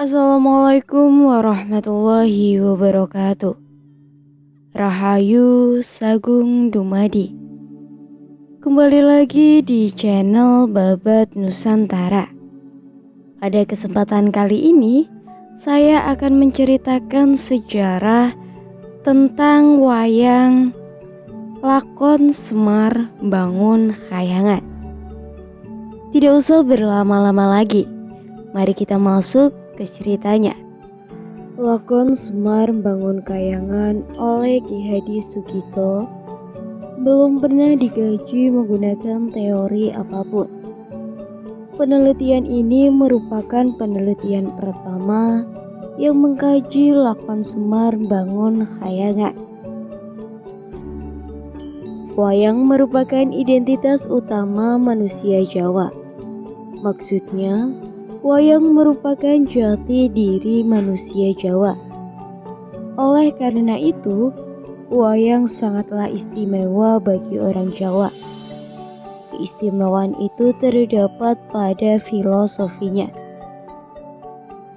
Assalamualaikum warahmatullahi wabarakatuh. Rahayu Sagung Dumadi. Kembali lagi di channel Babat Nusantara. Pada kesempatan kali ini, saya akan menceritakan sejarah tentang wayang lakon Semar Bangun Khayangan. Tidak usah berlama-lama lagi, mari kita masuk ke ceritanya. Lakon Semar Bangun Khayangan oleh Ki Hadi Sugito belum pernah digaji menggunakan teori apapun. Penelitian ini merupakan penelitian pertama yang mengkaji lakon Semar Bangun Khayangan. Wayang merupakan identitas utama manusia Jawa. Maksudnya, wayang merupakan jati diri manusia Jawa. Oleh karena itu, wayang sangatlah istimewa bagi orang Jawa. Keistimewaan itu terdapat pada filosofinya.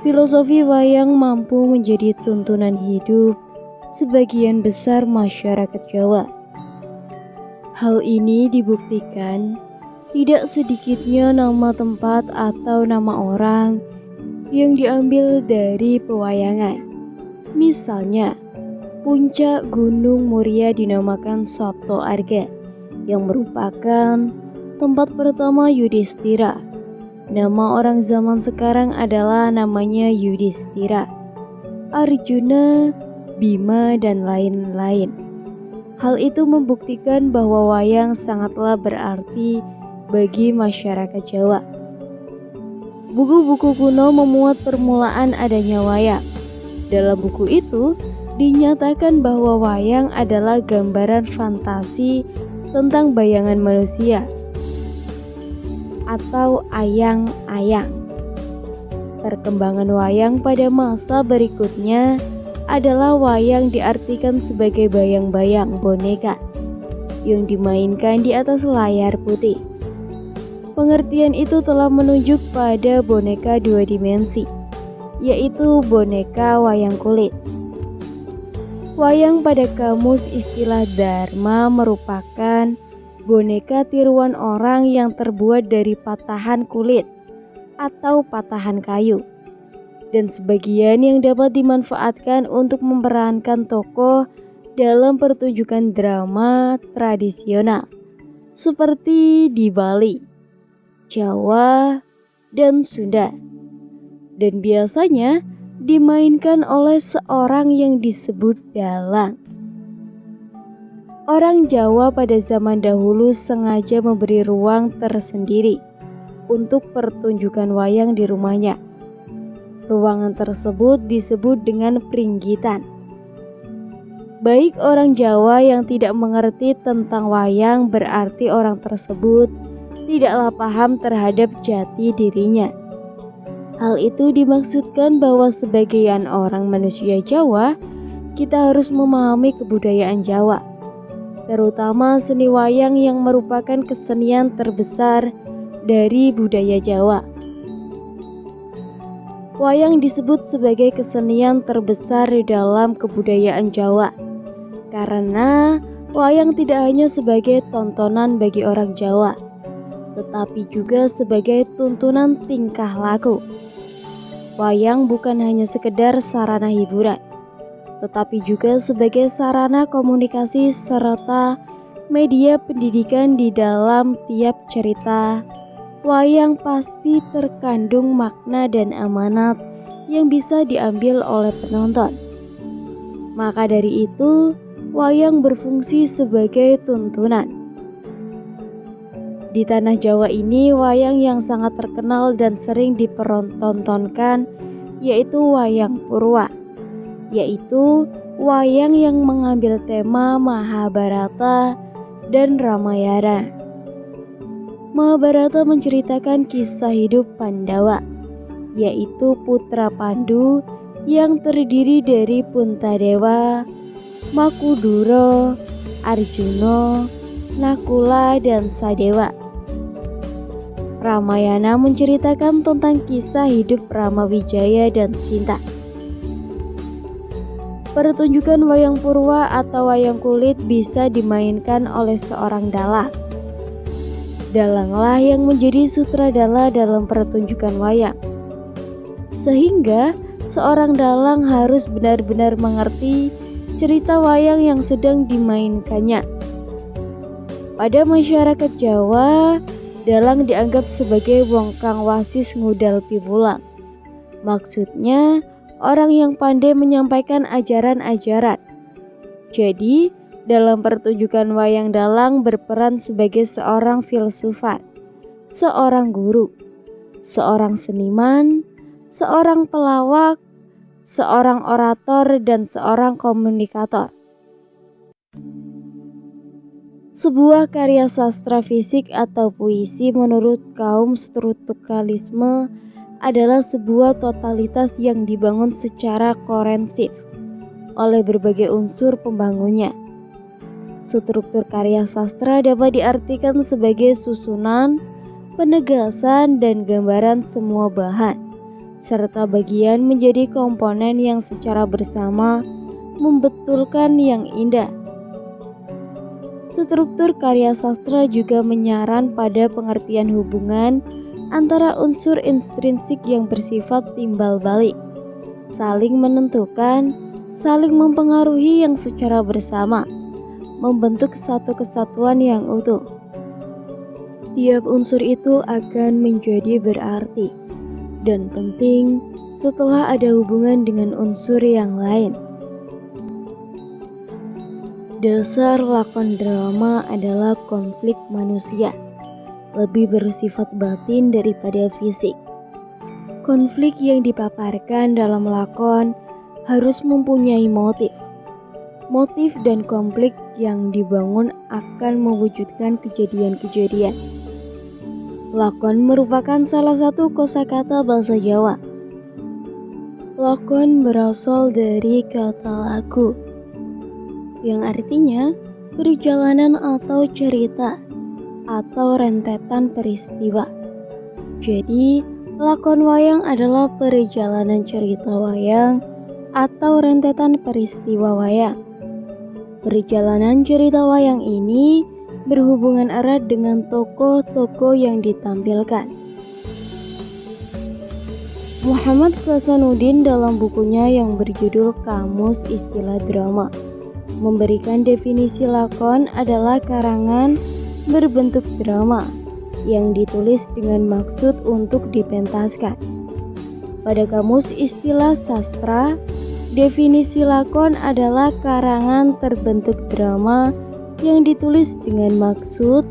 Filosofi wayang mampu menjadi tuntunan hidup sebagian besar masyarakat Jawa. Hal ini dibuktikan tidak sedikitnya nama tempat atau nama orang yang diambil dari pewayangan. Misalnya, puncak Gunung Muria dinamakan Sabto Arga, yang merupakan tempat pertama Yudhistira. Nama orang zaman sekarang adalah namanya Yudhistira, Arjuna, Bima, dan lain-lain. Hal itu membuktikan bahwa wayang sangatlah berarti bagi masyarakat Jawa. Buku-buku kuno memuat permulaan adanya wayang. Dalam buku itu dinyatakan bahwa wayang adalah gambaran fantasi tentang bayangan manusia atau ayang-ayang. Perkembangan wayang pada masa berikutnya adalah wayang diartikan sebagai bayang-bayang boneka yang dimainkan di atas layar putih. Pengertian itu telah menunjuk pada boneka dua dimensi, yaitu boneka wayang kulit. Wayang pada kamus istilah Dharma merupakan boneka tiruan orang yang terbuat dari patahan kulit atau patahan kayu, dan sebagian yang dapat dimanfaatkan untuk memerankan tokoh dalam pertunjukan drama tradisional seperti di Bali, Jawa, dan Sunda, dan biasanya dimainkan oleh seorang yang disebut dalang. Orang Jawa pada zaman dahulu sengaja memberi ruang tersendiri untuk pertunjukan wayang di rumahnya. Ruangan tersebut disebut dengan pringgitan. Baik orang Jawa yang tidak mengerti tentang wayang berarti orang tersebut tidaklah paham terhadap jati dirinya. Hal itu dimaksudkan bahwa sebagian orang manusia Jawa, kita harus memahami kebudayaan Jawa, terutama seni wayang yang merupakan kesenian terbesar dari budaya Jawa. Wayang disebut sebagai kesenian terbesar di dalam kebudayaan Jawa karena wayang tidak hanya sebagai tontonan bagi orang Jawa, tetapi juga sebagai tuntunan tingkah laku. Wayang bukan hanya sekedar sarana hiburan, tetapi juga sebagai sarana komunikasi serta media pendidikan. Di dalam tiap cerita wayang pasti terkandung makna dan amanat yang bisa diambil oleh penonton. Maka dari itu, wayang berfungsi sebagai tuntunan. Di tanah Jawa ini, wayang yang sangat terkenal dan sering dipertontonkan yaitu wayang Purwa, yaitu wayang yang mengambil tema Mahabharata dan Ramayana. Mahabharata menceritakan kisah hidup Pandawa, yaitu putra Pandu yang terdiri dari Puntadewa, Makudura, Arjuna, Nakula, dan Sadewa. Ramayana menceritakan tentang kisah hidup Rama Wijaya dan Sinta. Pertunjukan wayang purwa atau wayang kulit bisa dimainkan oleh seorang dalang. Dalanglah yang menjadi sutradara dalam pertunjukan wayang. Sehingga seorang dalang harus benar-benar mengerti cerita wayang yang sedang dimainkannya. Pada masyarakat Jawa, dalang dianggap sebagai wong kang wasis ngudal piwulang. Maksudnya, orang yang pandai menyampaikan ajaran-ajaran. Jadi, dalam pertunjukan wayang dalang berperan sebagai seorang filsufat, seorang guru, seorang seniman, seorang pelawak, seorang orator, dan seorang komunikator. Sebuah karya sastra fisik atau puisi menurut kaum strukturalisme adalah sebuah totalitas yang dibangun secara kohensif oleh berbagai unsur pembangunnya. Struktur karya sastra dapat diartikan sebagai susunan, penegasan, dan gambaran semua bahan, serta bagian menjadi komponen yang secara bersama membetulkan yang indah. Struktur karya sastra juga menyaran pada pengertian hubungan antara unsur intrinsik yang bersifat timbal balik, saling menentukan, saling mempengaruhi yang secara bersama, membentuk satu kesatuan yang utuh. Tiap unsur itu akan menjadi berarti dan penting setelah ada hubungan dengan unsur yang lain. Dasar lakon drama adalah konflik manusia, lebih bersifat batin daripada fisik. Konflik yang dipaparkan dalam lakon harus mempunyai motif. Motif dan konflik yang dibangun akan mewujudkan kejadian-kejadian. Lakon merupakan salah satu kosakata bahasa Jawa. Lakon berasal dari kata laku, yang artinya perjalanan atau cerita atau rentetan peristiwa. Jadi, lakon wayang adalah perjalanan cerita wayang atau rentetan peristiwa wayang. Perjalanan cerita wayang ini berhubungan erat dengan tokoh-tokoh yang ditampilkan. Muhammad Hasanuddin dalam bukunya yang berjudul Kamus Istilah Drama memberikan definisi lakon adalah karangan berbentuk drama yang ditulis dengan maksud untuk dipentaskan. Pada Kamus Istilah Sastra, definisi lakon adalah karangan terbentuk drama yang ditulis dengan maksud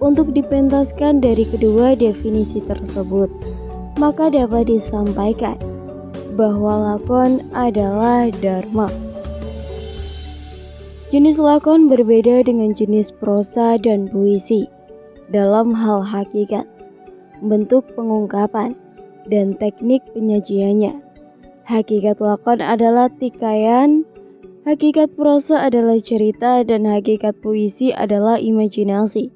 untuk dipentaskan. Dari kedua definisi tersebut, maka dapat disampaikan bahwa lakon adalah dharma. Jenis lakon berbeda dengan jenis prosa dan puisi dalam hal hakikat, bentuk pengungkapan, dan teknik penyajiannya. Hakikat lakon adalah tikayan, hakikat prosa adalah cerita, dan hakikat puisi adalah imajinasi.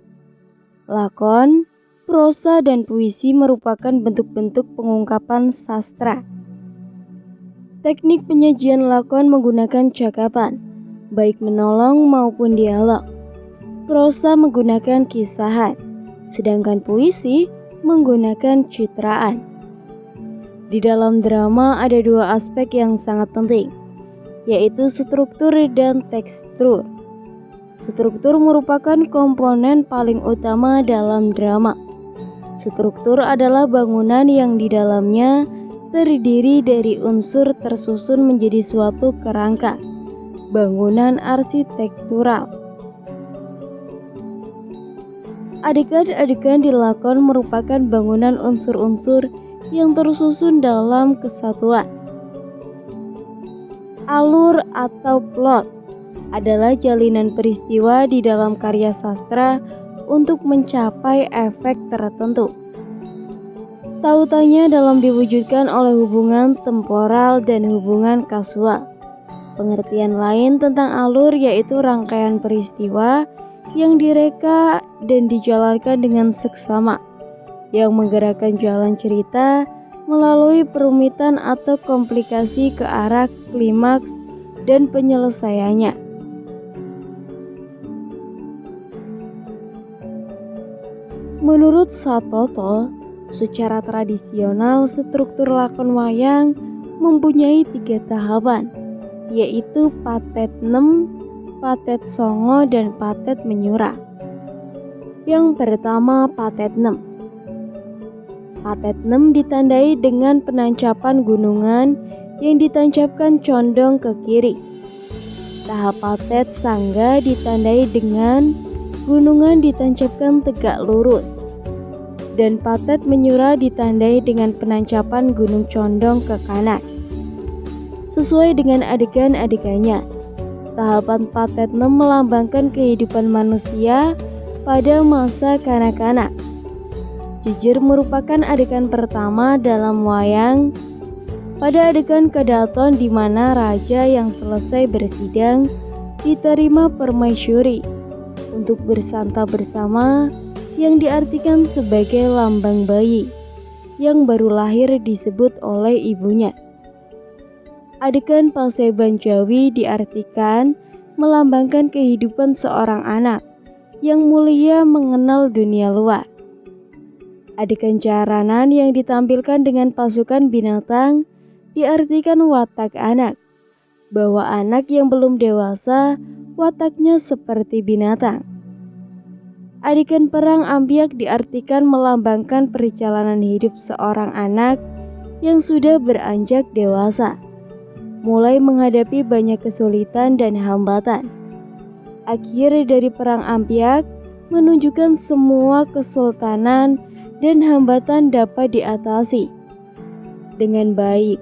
Lakon, prosa, dan puisi merupakan bentuk-bentuk pengungkapan sastra. Teknik penyajian lakon menggunakan cakapan, baik menolong maupun dialog. Prosa menggunakan kisahan, sedangkan puisi menggunakan citraan. Di dalam drama ada dua aspek yang sangat penting, yaitu struktur dan tekstur. Struktur merupakan komponen paling utama dalam drama. Struktur adalah bangunan yang di dalamnya terdiri dari unsur tersusun menjadi suatu kerangka, bangunan arsitektural. Adegan-adegan di lakon merupakan bangunan unsur-unsur yang tersusun dalam kesatuan. Alur atau plot adalah jalinan peristiwa di dalam karya sastra untuk mencapai efek tertentu. Tautannya dalam diwujudkan oleh hubungan temporal dan hubungan kasual. Pengertian lain tentang alur yaitu rangkaian peristiwa yang direka dan dijalankan dengan seksama. yang menggerakkan jalan cerita melalui perumitan atau komplikasi ke arah klimaks dan penyelesaiannya. Menurut Satoto, secara tradisional struktur lakon wayang mempunyai 3 tahapan, yaitu patet 6, patet songo, dan patet menyura. Yang pertama, patet 6. Patet 6 ditandai dengan penancapan gunungan yang ditancapkan condong ke kiri. Tahap patet sangga ditandai dengan gunungan ditancapkan tegak lurus. Dan patet menyura ditandai dengan penancapan gunung condong ke kanan. Sesuai dengan adegan-adegannya, tahapan patet 6 melambangkan kehidupan manusia pada masa kanak-kanak. Jujur merupakan adegan pertama dalam wayang. Pada adegan kedaton di mana raja yang selesai bersidang diterima permaisuri untuk bersantap bersama, yang diartikan sebagai lambang bayi yang baru lahir disebut oleh ibunya. Adegan paseban Jawi diartikan melambangkan kehidupan seorang anak yang mulia mengenal dunia luar. Adegan jaranan yang ditampilkan dengan pasukan binatang diartikan watak anak, bahwa anak yang belum dewasa wataknya seperti binatang. Adegan perang ampiak diartikan melambangkan perjalanan hidup seorang anak yang sudah beranjak dewasa, mulai menghadapi banyak kesulitan dan hambatan. Akhir dari perang ampiak menunjukkan semua kesultanan dan hambatan dapat diatasi dengan baik.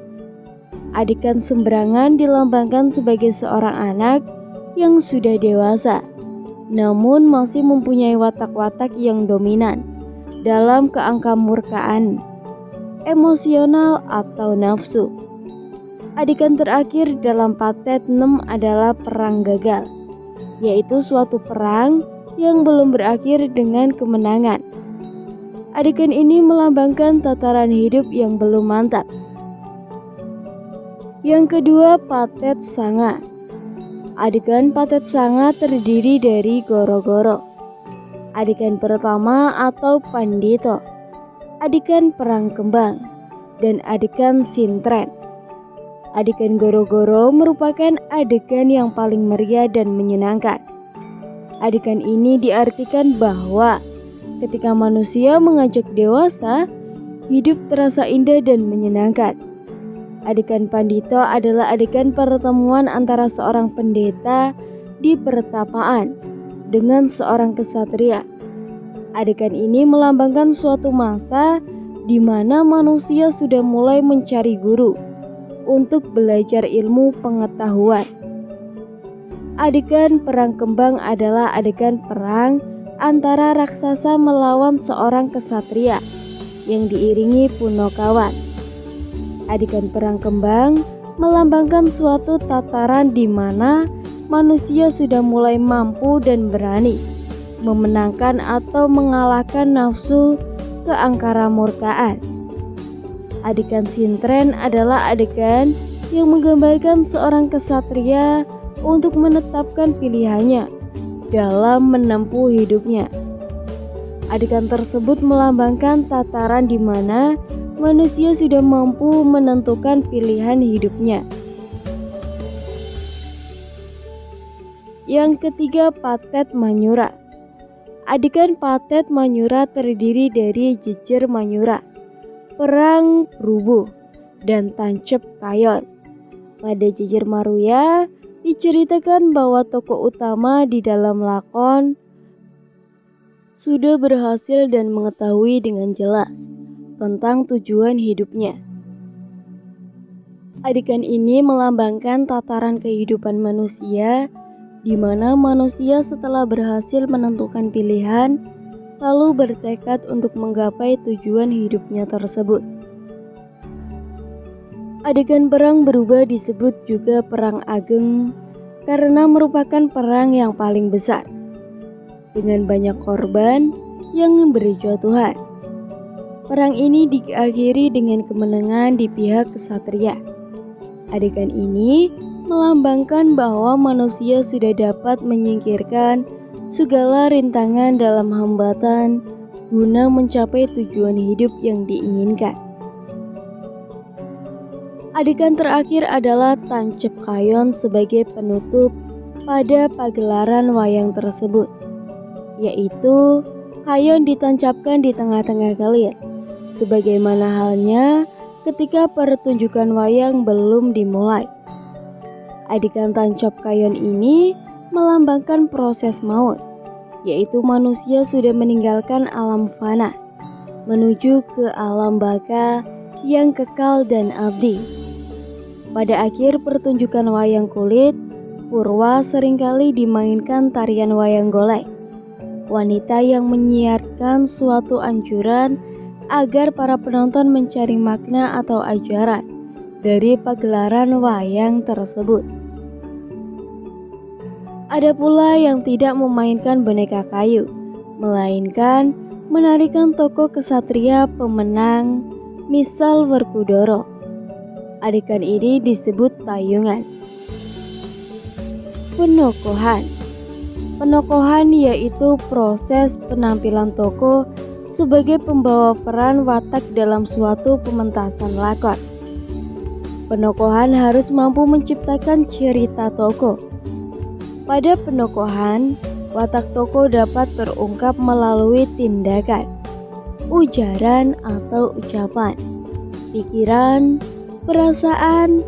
Adegan sembrangan dilambangkan sebagai seorang anak yang sudah dewasa, namun masih mempunyai watak-watak yang dominan dalam keangkamurkaan, emosional atau nafsu. Adegan terakhir dalam patet 6 adalah perang gagal, yaitu suatu perang yang belum berakhir dengan kemenangan. Adegan ini melambangkan tataran hidup yang belum mantap. Yang kedua, patet sanga. Adegan patet sanga terdiri dari goro-goro. Adegan pertama atau pandito, adegan perang kembang, dan adegan sintren. Adegan goro-goro merupakan adegan yang paling meriah dan menyenangkan. Adegan ini diartikan bahwa ketika manusia mengajak dewasa, hidup terasa indah dan menyenangkan. Adegan pandito adalah adegan pertemuan antara seorang pendeta di pertapaan dengan seorang kesatria. Adegan ini melambangkan suatu masa di mana manusia sudah mulai mencari guru untuk belajar ilmu pengetahuan. Adegan perang kembang adalah adegan perang antara raksasa melawan seorang kesatria yang diiringi punakawan. Adegan perang kembang melambangkan suatu tataran di mana manusia sudah mulai mampu dan berani memenangkan atau mengalahkan nafsu keangkaramurkaan. Adegan sintren adalah adegan yang menggambarkan seorang kesatria untuk menetapkan pilihannya dalam menempuh hidupnya. Adegan tersebut melambangkan tataran di mana manusia sudah mampu menentukan pilihan hidupnya. Yang ketiga, patet manyura. Adegan patet manyura terdiri dari jejer manyura, perang rubuh, dan tancep kayon. Pada jejer maruya diceritakan bahwa tokoh utama di dalam lakon sudah berhasil dan mengetahui dengan jelas tentang tujuan hidupnya. Adegan ini melambangkan tataran kehidupan manusia di mana manusia setelah berhasil menentukan pilihan lalu bertekad untuk menggapai tujuan hidupnya tersebut. Adegan perang berubah disebut juga perang ageng karena merupakan perang yang paling besar dengan banyak korban yang berjatuhan. Perang ini diakhiri dengan kemenangan di pihak kesatria. Adegan ini melambangkan bahwa manusia sudah dapat menyingkirkan segala rintangan dalam hambatan guna mencapai tujuan hidup yang diinginkan. Adegan terakhir adalah tancep kayon sebagai penutup pada pagelaran wayang tersebut, yaitu kayon ditancapkan di tengah-tengah kelir, sebagaimana halnya ketika pertunjukan wayang belum dimulai. Adegan tancap kayon ini melambangkan proses maut, yaitu manusia sudah meninggalkan alam fana, menuju ke alam baka yang kekal dan abadi. Pada akhir pertunjukan wayang kulit, Purwa seringkali dimainkan tarian wayang golek, wanita yang menyiarkan suatu anjuran agar para penonton mencari makna atau ajaran dari pagelaran wayang tersebut. Ada pula yang tidak memainkan boneka kayu, melainkan menarikan tokoh kesatria pemenang, misal Werkudara. Adegan ini disebut tayungan. Penokohan. Penokohan yaitu proses penampilan tokoh sebagai pembawa peran watak dalam suatu pementasan lakon. Penokohan harus mampu menciptakan cerita tokoh. Pada penokohan, watak tokoh dapat terungkap melalui tindakan, ujaran atau ucapan, pikiran, perasaan,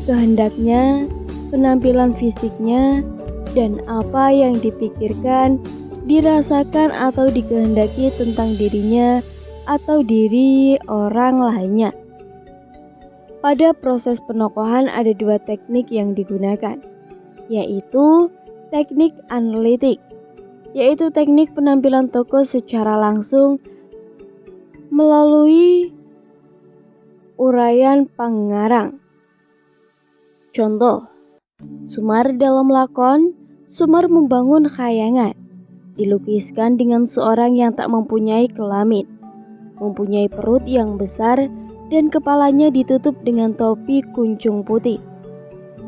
kehendaknya, penampilan fisiknya, dan apa yang dipikirkan, dirasakan atau dikehendaki tentang dirinya atau diri orang lainnya. Pada proses penokohan ada dua teknik yang digunakan, yaitu teknik analitik, yaitu teknik penampilan tokoh secara langsung melalui uraian pengarang. Contoh, Semar dalam lakon, Semar membangun khayangan, dilukiskan dengan seorang yang tak mempunyai kelamin, mempunyai perut yang besar dan kepalanya ditutup dengan topi kuncung putih.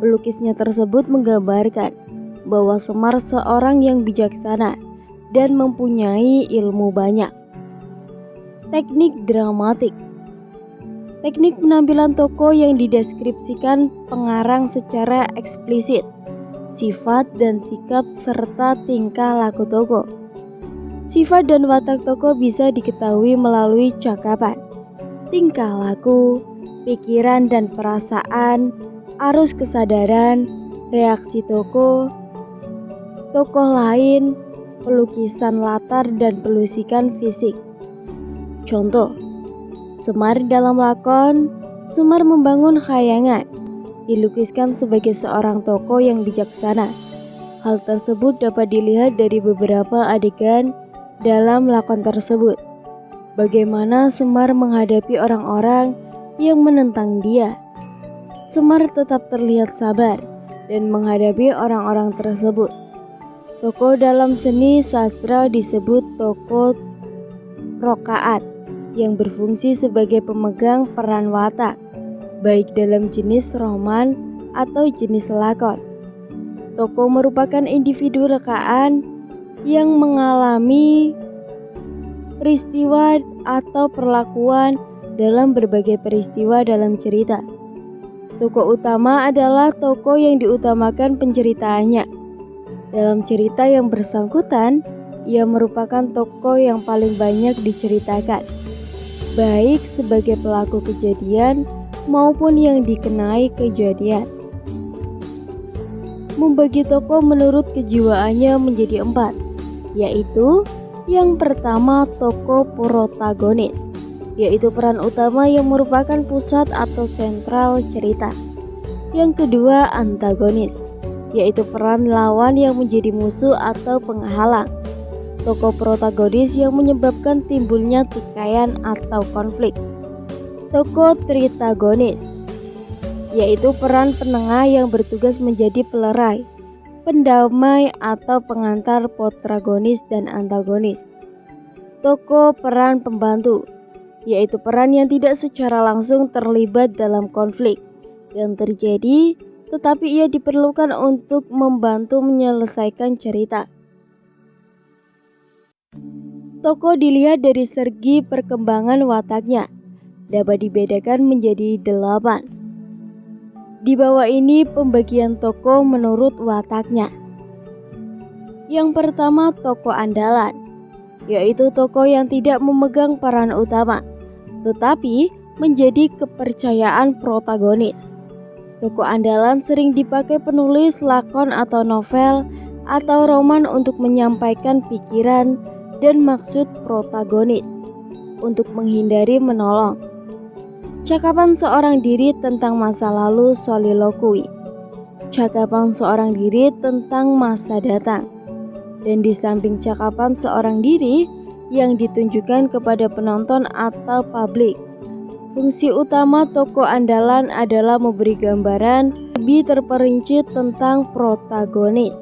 Pelukisnya tersebut menggambarkan bahwa Semar seorang yang bijaksana dan mempunyai ilmu banyak. Teknik dramatik. Teknik penampilan tokoh yang dideskripsikan pengarang secara eksplisit, sifat dan sikap serta tingkah laku tokoh. Sifat dan watak tokoh bisa diketahui melalui cakapan, tingkah laku, pikiran dan perasaan, arus kesadaran, reaksi tokoh lain, pelukisan latar dan pelusikan fisik. Contoh, Semar dalam lakon, Semar membangun khayangan, dilukiskan sebagai seorang tokoh yang bijaksana. Hal tersebut dapat dilihat dari beberapa adegan dalam lakon tersebut. Bagaimana Semar menghadapi orang-orang yang menentang dia. Semar tetap terlihat sabar dan menghadapi orang-orang tersebut. Tokoh dalam seni sastra disebut tokoh rokaat, yang berfungsi sebagai pemegang peran watak, baik dalam jenis roman atau jenis lakon. Tokoh merupakan individu rekaan yang mengalami peristiwa atau perlakuan dalam berbagai peristiwa dalam cerita. Tokoh utama adalah tokoh yang diutamakan penceritaannya. Dalam cerita yang bersangkutan, ia merupakan tokoh yang paling banyak diceritakan, baik sebagai pelaku kejadian maupun yang dikenai kejadian. Membagi tokoh menurut kejiwaannya menjadi 4, yaitu yang pertama tokoh protagonis, yaitu peran utama yang merupakan pusat atau sentral cerita. Yang kedua antagonis, yaitu peran lawan yang menjadi musuh atau penghalang. Tokoh protagonis yang menyebabkan timbulnya tikaian atau konflik. Tokoh tritagonis, yaitu peran penengah yang bertugas menjadi pelerai, pendamai atau pengantar protagonis dan antagonis. Tokoh peran pembantu, yaitu peran yang tidak secara langsung terlibat dalam konflik yang terjadi, tetapi ia diperlukan untuk membantu menyelesaikan cerita. Tokoh dilihat dari segi perkembangan wataknya, dapat dibedakan menjadi 8. Di bawah ini pembagian tokoh menurut wataknya. Yang pertama, tokoh andalan, yaitu tokoh yang tidak memegang peran utama, tetapi menjadi kepercayaan protagonis. Tokoh andalan sering dipakai penulis lakon atau novel atau roman untuk menyampaikan pikiran dan maksud protagonis untuk menghindari menolong. Cakapan seorang diri tentang masa lalu soliloquy. Cakapan seorang diri tentang masa datang. Dan di samping cakapan seorang diri yang ditunjukkan kepada penonton atau publik, fungsi utama tokoh andalan adalah memberi gambaran lebih terperinci tentang protagonis.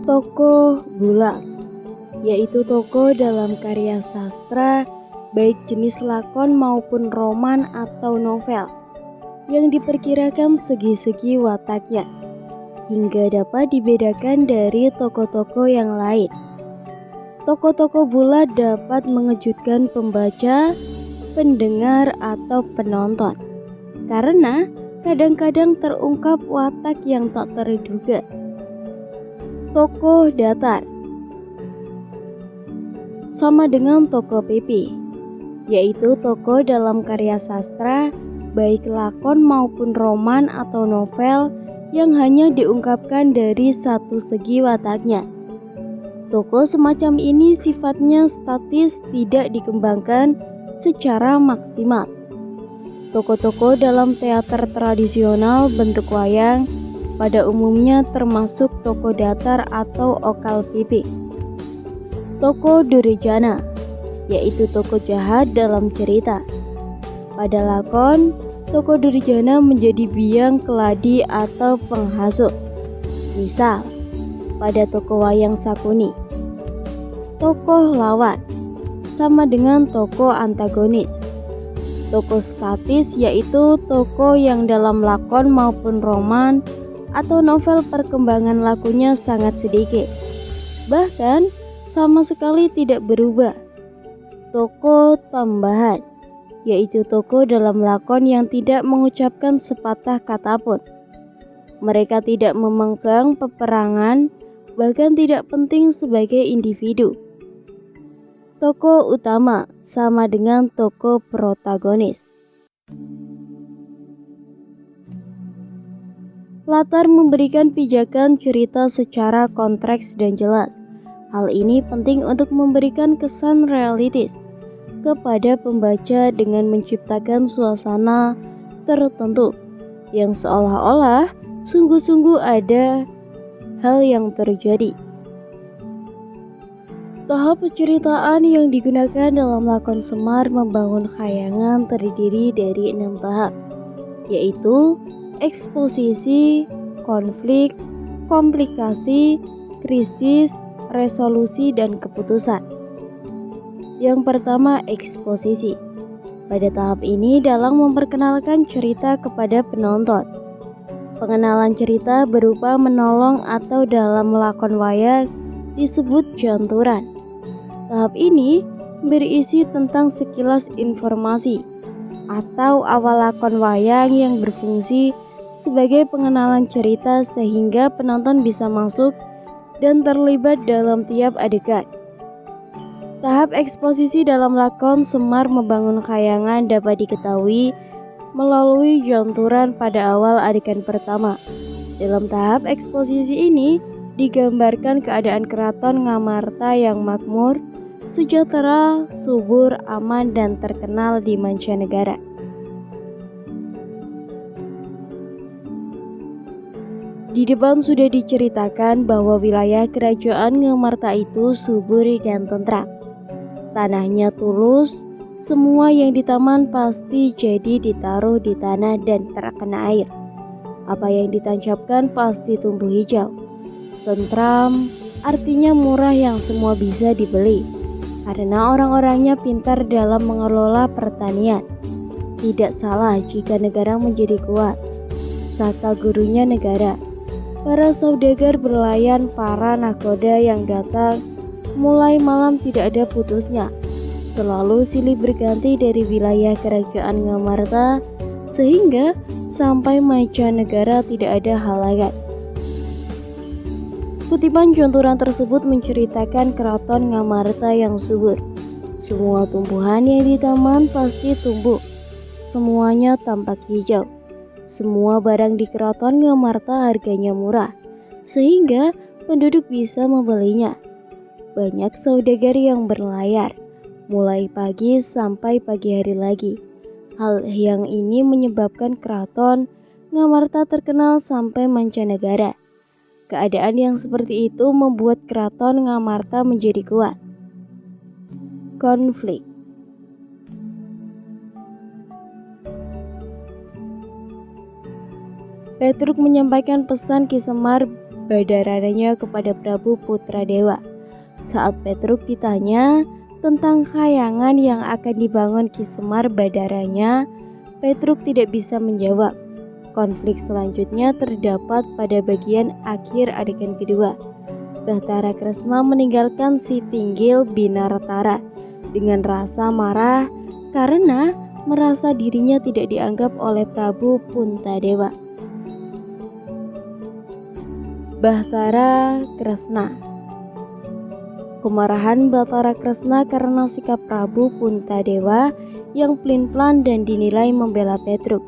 Tokoh bulat, yaitu tokoh dalam karya sastra, baik jenis lakon maupun roman atau novel, yang diperkirakan segi-segi wataknya, hingga dapat dibedakan dari tokoh-tokoh yang lain. Tokoh-tokoh bulat dapat mengejutkan pembaca, pendengar, atau penonton, karena kadang-kadang terungkap watak yang tak terduga. Tokoh datar sama dengan tokoh PP, yaitu tokoh dalam karya sastra, baik lakon maupun roman atau novel, yang hanya diungkapkan dari satu segi wataknya. Tokoh semacam ini sifatnya statis, tidak dikembangkan secara maksimal. Tokoh-tokoh dalam teater tradisional bentuk wayang pada umumnya termasuk tokoh datar atau okal pipik. Tokoh Duryodhana, yaitu tokoh jahat dalam cerita. Pada lakon, tokoh Duryodhana menjadi biang keladi atau penghasut. Misal, pada tokoh wayang Sakuni. Tokoh lawan sama dengan tokoh antagonis. Tokoh statis yaitu tokoh yang dalam lakon maupun roman atau novel perkembangan lakunya sangat sedikit, bahkan sama sekali tidak berubah. Tokoh tambahan, yaitu tokoh dalam lakon yang tidak mengucapkan sepatah kata pun. Mereka tidak memegang peperangan, bahkan tidak penting sebagai individu. Tokoh utama sama dengan tokoh protagonis. Latar memberikan pijakan cerita secara konteks dan jelas. Hal ini penting untuk memberikan kesan realistis kepada pembaca dengan menciptakan suasana tertentu yang seolah-olah sungguh-sungguh ada hal yang terjadi. Tahap penceritaan yang digunakan dalam lakon Semar Membangun Khayangan terdiri dari 6 tahap, yaitu eksposisi, konflik, komplikasi, krisis, resolusi, dan keputusan. Yang pertama, eksposisi. Pada tahap ini dalang memperkenalkan cerita kepada penonton. Pengenalan cerita berupa menolong atau dalam lakon wayang disebut janturan. Tahap ini berisi tentang sekilas informasi atau awal lakon wayang yang berfungsi sebagai pengenalan cerita sehingga penonton bisa masuk dan terlibat dalam tiap adegan. Tahap eksposisi dalam lakon Semar Membangun Khayangan dapat diketahui melalui janturan pada awal adegan pertama. Dalam tahap eksposisi ini digambarkan keadaan keraton Ngamarta yang makmur, sejahtera, subur, aman, dan terkenal di mancanegara. Di depan sudah diceritakan bahwa wilayah kerajaan Ngamarta itu subur dan tentram. Tanahnya tulus, semua yang di taman pasti jadi ditaruh di tanah dan terkena air. Apa yang ditancapkan pasti tumbuh hijau. Tentram artinya murah yang semua bisa dibeli. karena orang-orangnya pintar dalam mengelola pertanian. Tidak salah jika negara menjadi kuat, saka gurunya negara. Para saudagar berlayan, para nakoda yang datang mulai malam tidak ada putusnya. Selalu silih berganti dari wilayah kerajaan Ngamarta sehingga sampai mancanegara tidak ada halangan. Kutipan jontoran tersebut menceritakan keraton Ngamarta yang subur. Semua tumbuhan yang di taman pasti tumbuh. Semuanya tampak hijau. Semua barang di keraton Ngamarta harganya murah, sehingga penduduk bisa membelinya. Banyak saudagar yang berlayar, mulai pagi sampai pagi hari lagi. Hal yang ini menyebabkan keraton Ngamarta terkenal sampai mancanegara. Keadaan yang seperti itu membuat keraton Ngamarta menjadi kuat. Konflik. Petruk menyampaikan pesan Ki Semar Badarananya kepada Prabu Putradewa. Saat Petruk ditanya tentang khayangan yang akan dibangun Ki Semar Badaranya, Petruk tidak bisa menjawab. Konflik selanjutnya terdapat pada bagian akhir adegan kedua. Bahtara Kresna meninggalkan si Tinggil Binaratara dengan rasa marah karena merasa dirinya tidak dianggap oleh Prabu Puntadewa. Bahtara Kresna. Kemarahan Bahtara Kresna karena sikap Prabu Puntadewa yang pelin-pelan dan dinilai membela Petruk.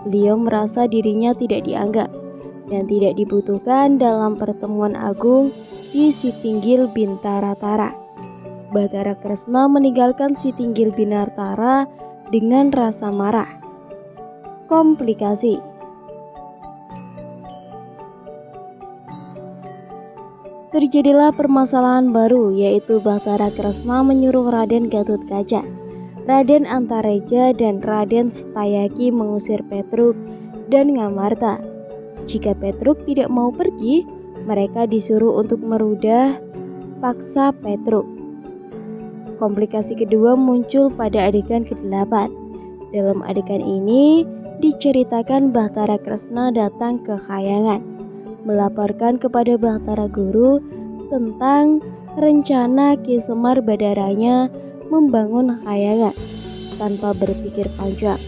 Beliau merasa dirinya tidak dianggap dan tidak dibutuhkan dalam pertemuan agung di Sitinggil Bintaratara. Bahtara Kresna meninggalkan Sitinggil Bintaratara dengan rasa marah. Komplikasi. Terjadilah permasalahan baru, yaitu Bahtara Kresna menyuruh Raden Gatotkaca, Raden Antareja dan Raden Setayaki mengusir Petruk dan Ngamarta. Jika Petruk tidak mau pergi, mereka disuruh untuk merudah paksa Petruk. Komplikasi kedua muncul pada adegan ke-8. Dalam adegan ini diceritakan Bahtara Kresna datang ke Khayangan, melaporkan kepada Bahtara Guru tentang rencana Ki Semar Badaranya membangun Khayangan. Tanpa berpikir panjang,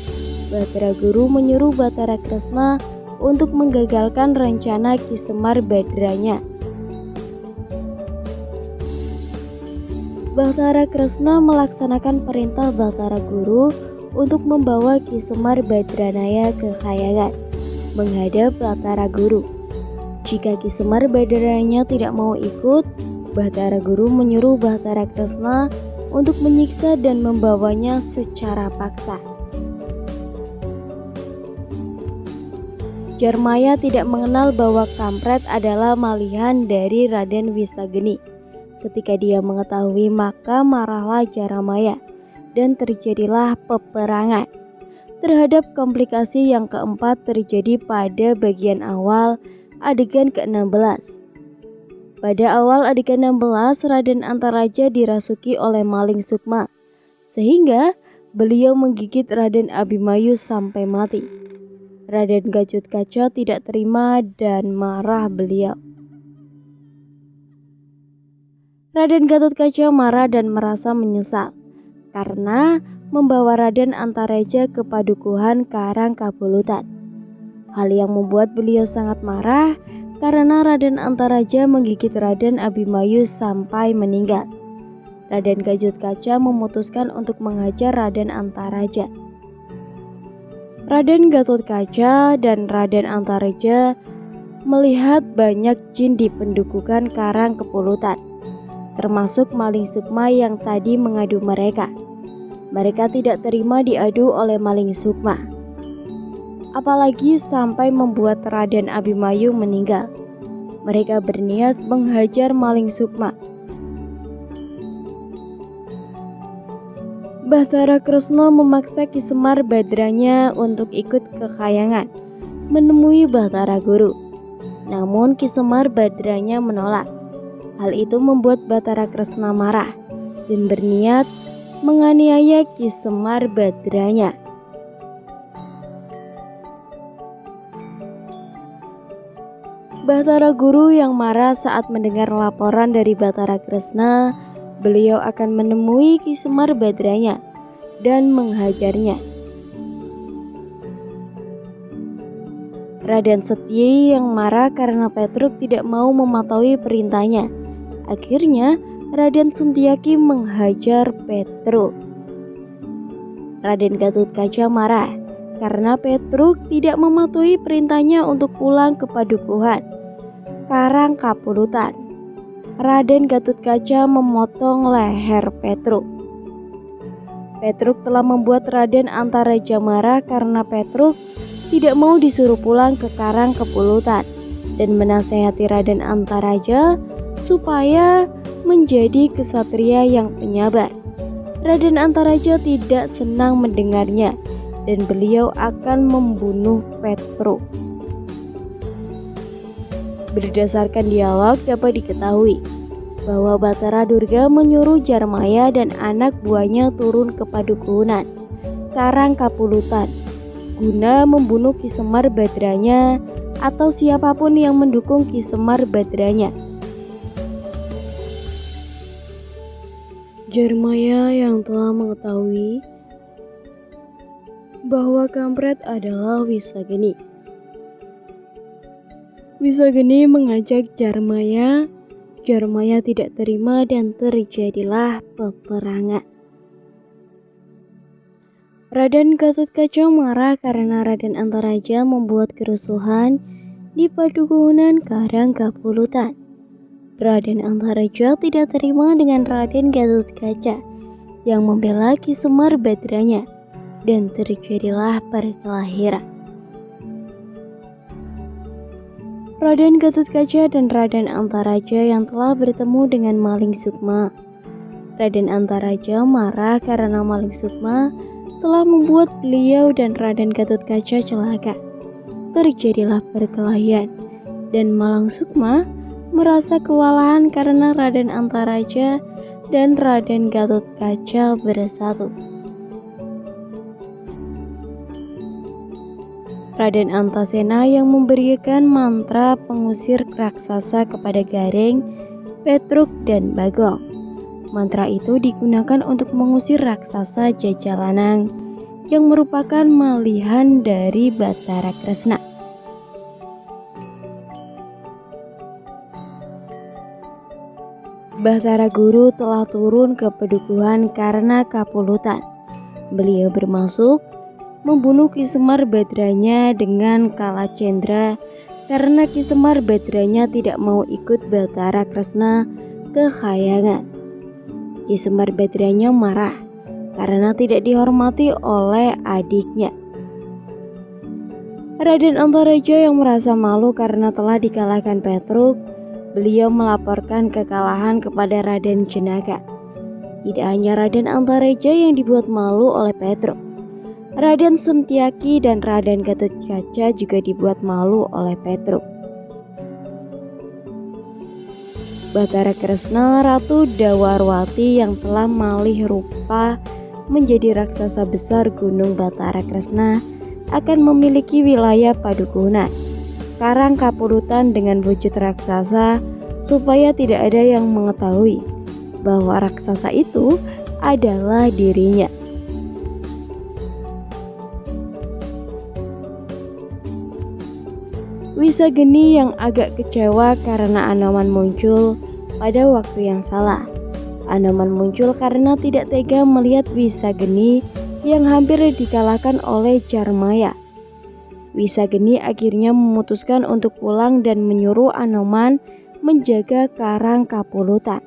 Bahtara Guru menyuruh Bahtara Kresna untuk menggagalkan rencana Ki Semar Badaranya. Bahtara Kresna melaksanakan perintah Bahtara Guru untuk membawa Ki Semar Badranaya ke Khayangan menghadap Bahtara Guru. Jika Ki Semar Badaranya tidak mau ikut, Bahtara Guru menyuruh Bahtara Kresna untuk menyiksa dan membawanya secara paksa. Jarmaya tidak mengenal bahwa kampret adalah malihan dari Raden Wisageni. Ketika dia mengetahui, maka marahlah Jaramaya dan terjadilah peperangan. Terhadap komplikasi yang keempat terjadi pada bagian awal adegan ke-16. Pada awal adegan 16, Raden Antaraja dirasuki oleh maling sukma, sehingga beliau menggigit Raden Abimanyu sampai mati. Raden Gatotkaca tidak terima dan marah beliau. Raden Gatotkaca marah dan merasa menyesal karena membawa Raden Antareja ke padukuhan Karang Kabulutan. Hal yang membuat beliau sangat marah karena Raden Antaraja menggigit Raden Abimanyu sampai meninggal. Raden Gatotkaca memutuskan untuk menghajar Raden Antaraja. Raden Gatotkaca dan Raden Antaraja melihat banyak jin di pendukukan Karang Kepulutan, termasuk maling sukma yang tadi mengadu mereka. Mereka tidak terima diadu oleh maling sukma, apalagi sampai membuat Raden Abimanyu meninggal. Mereka berniat menghajar maling sukma. Bahtara Kresna memaksa Ki Semar Badaranya untuk ikut ke Khayangan menemui Bahtara Guru. Namun Ki Semar Badaranya menolak. Hal itu membuat Bahtara Kresna marah. dan berniat menganiaya Ki Semar Badranya. Bathara Guru yang marah saat mendengar laporan dari Bathara Kresna, beliau akan menemui Ki Semar Badranya dan menghajarnya. Raden Setyi yang marah karena Petruk tidak mau mematuhi perintahnya. Akhirnya Raden Suntiaki menghajar Petruk. Raden Gatotkaca marah karena Petruk tidak mematuhi perintahnya untuk pulang ke Padukuhan Karangkapulutan. Raden Gatotkaca memotong leher Petruk. Petruk telah membuat Raden Antaraja marah karena Petruk tidak mau disuruh pulang ke Karangkapulutan dan menasehati Raden Antaraja supaya menjadi kesatria yang penyabar. Raden Antaraja tidak senang mendengarnya dan beliau akan membunuh Petruk. Berdasarkan dialog dapat diketahui bahwa Bathara Durga menyuruh Jarmaya dan anak buahnya turun ke Padukuhan Karangkapulutan guna membunuh Ki Semar Badranya atau siapapun yang mendukung Ki Semar Badranya. Jarmaya yang telah mengetahui bahwa kampret adalah Wisageni. Wisageni mengajak Jarmaya. Jarmaya tidak terima dan terjadilah peperangan. Raden Gatotkaca marah karena Raden Antaraja membuat kerusuhan di Padukuhan Karangkapulutan. Raden Antaraja tidak terima dengan Raden Gatotkaca yang membela Ki Semar Badranya dan terjadilah perkelahian. Raden Gatotkaca dan Raden Antaraja yang telah bertemu dengan Maling Sukma. Raden Antaraja marah karena Maling Sukma telah membuat beliau dan Raden Gatotkaca celaka. Terjadilah perkelahian dan Maling Sukma merasa kewalahan karena Raden Antaraja dan Raden Gatotkaca bersatu. Raden Antasena yang memberikan mantra pengusir raksasa kepada Gareng, Petruk, dan Bagong. Mantra itu digunakan untuk mengusir raksasa Jajalanang yang merupakan malihan dari Bathara Kresna. Bathara Guru telah turun ke Padukuhan Karangkapulutan. Beliau bermaksud membunuh Ki Semar Badranya dengan Kalacendra karena Ki Semar Badranya tidak mau ikut Bathara Kresna ke Khayangan. Ki Semar Badranya marah karena tidak dihormati oleh adiknya. Raden Antaraja yang merasa malu karena telah dikalahkan Petruk, beliau melaporkan kekalahan kepada Raden Jenaka. Tidak hanya Raden Antaraja yang dibuat malu oleh Petruk, Raden Suntiaki dan Raden Gatotkaca juga dibuat malu oleh Petruk. Bathara Kresna, Ratu Dawarwati yang telah malih rupa menjadi raksasa besar Gunung Bathara Kresna akan memiliki wilayah Padukuhan Karangkapulutan dengan wujud raksasa supaya tidak ada yang mengetahui bahwa raksasa itu adalah dirinya. Wisageni yang agak kecewa karena Anoman muncul pada waktu yang salah. Anoman muncul karena tidak tega melihat Wisageni yang hampir dikalahkan oleh Jarmaya. Wisageni akhirnya memutuskan untuk pulang dan menyuruh Anoman menjaga Karangkapulutan.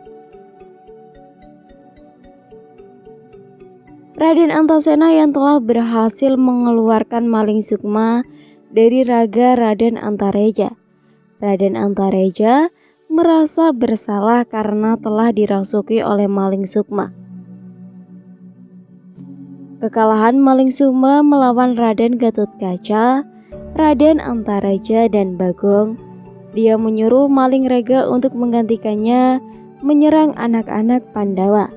Raden Antasena yang telah berhasil mengeluarkan Maling Sukma dari raga Raden Antareja. Raden Antareja merasa bersalah karena telah dirasuki oleh Maling Sukma. Kekalahan Maling Sukma melawan Raden Gatotkaca, Raden Antaraja, dan Bagong. Dia menyuruh Maling Rega untuk menggantikannya menyerang anak-anak Pandawa.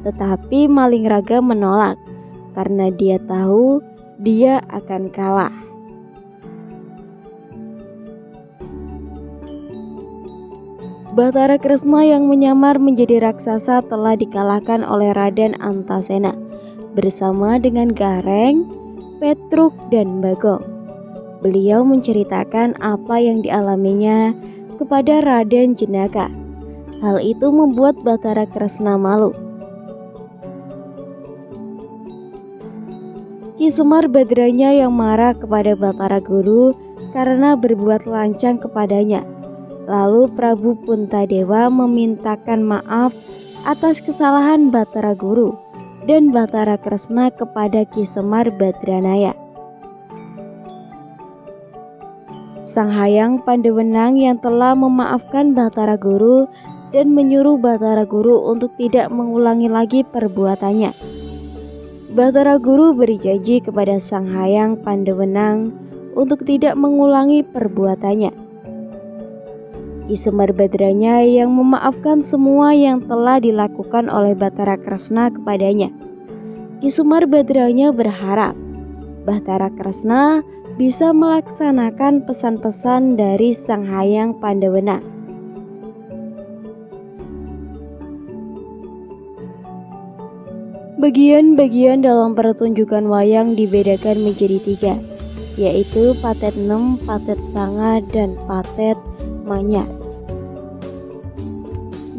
Tetapi Malingraga menolak karena dia tahu dia akan kalah. Bathara Kresna yang menyamar menjadi raksasa telah dikalahkan oleh Raden Antasena bersama dengan Gareng, Petruk, dan Bagong. Beliau menceritakan apa yang dialaminya kepada Raden Jenaka. Hal itu membuat Bathara Kresna malu. Ki Semar Badranya yang marah kepada Bathara Guru karena berbuat lancang kepadanya. Lalu Prabu Puntadewa memintakan maaf atas kesalahan Bathara Guru dan Bathara Kresna kepada Ki Semar Badranaya. Sanghayang Pandewenang yang telah memaafkan Bathara Guru dan menyuruh Bathara Guru untuk tidak mengulangi lagi perbuatannya. Bathara Guru berjanji kepada Sanghayang Pandewenang untuk tidak mengulangi perbuatannya. Ki Semar Badranya yang memaafkan semua yang telah dilakukan oleh Bathara Kresna kepadanya. Ki Semar Badranya berharap Bathara Kresna bisa melaksanakan pesan-pesan dari Sanghayang Pandewenang. Bagian-bagian dalam pertunjukan wayang dibedakan menjadi 3, yaitu Patet Nem, Patet Sanga, dan Patet Manyar.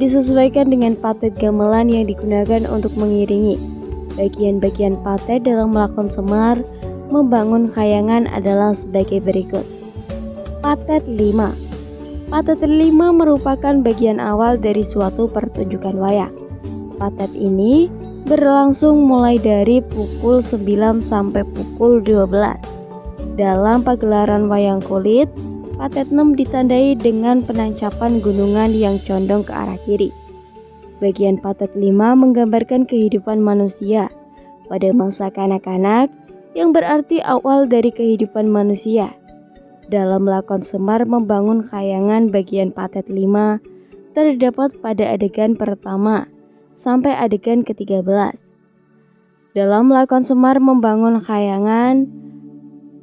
Disesuaikan dengan patet gamelan yang digunakan untuk mengiringi. Bagian-bagian patet dalam melakon Semar membangun khayangan adalah sebagai berikut. Patet 5. Patet 5 merupakan bagian awal dari suatu pertunjukan wayang. Patet ini berlangsung mulai dari pukul 9 sampai pukul 12. Dalam pagelaran wayang kulit, Patet 6 ditandai dengan penancapan gunungan yang condong ke arah kiri. Bagian Patet 5 menggambarkan kehidupan manusia pada masa kanak-kanak, yang berarti awal dari kehidupan manusia. Dalam lakon Semar membangun khayangan bagian Patet 5 terdapat pada adegan pertama sampai adegan ke-13. Dalam lakon Semar membangun khayangan,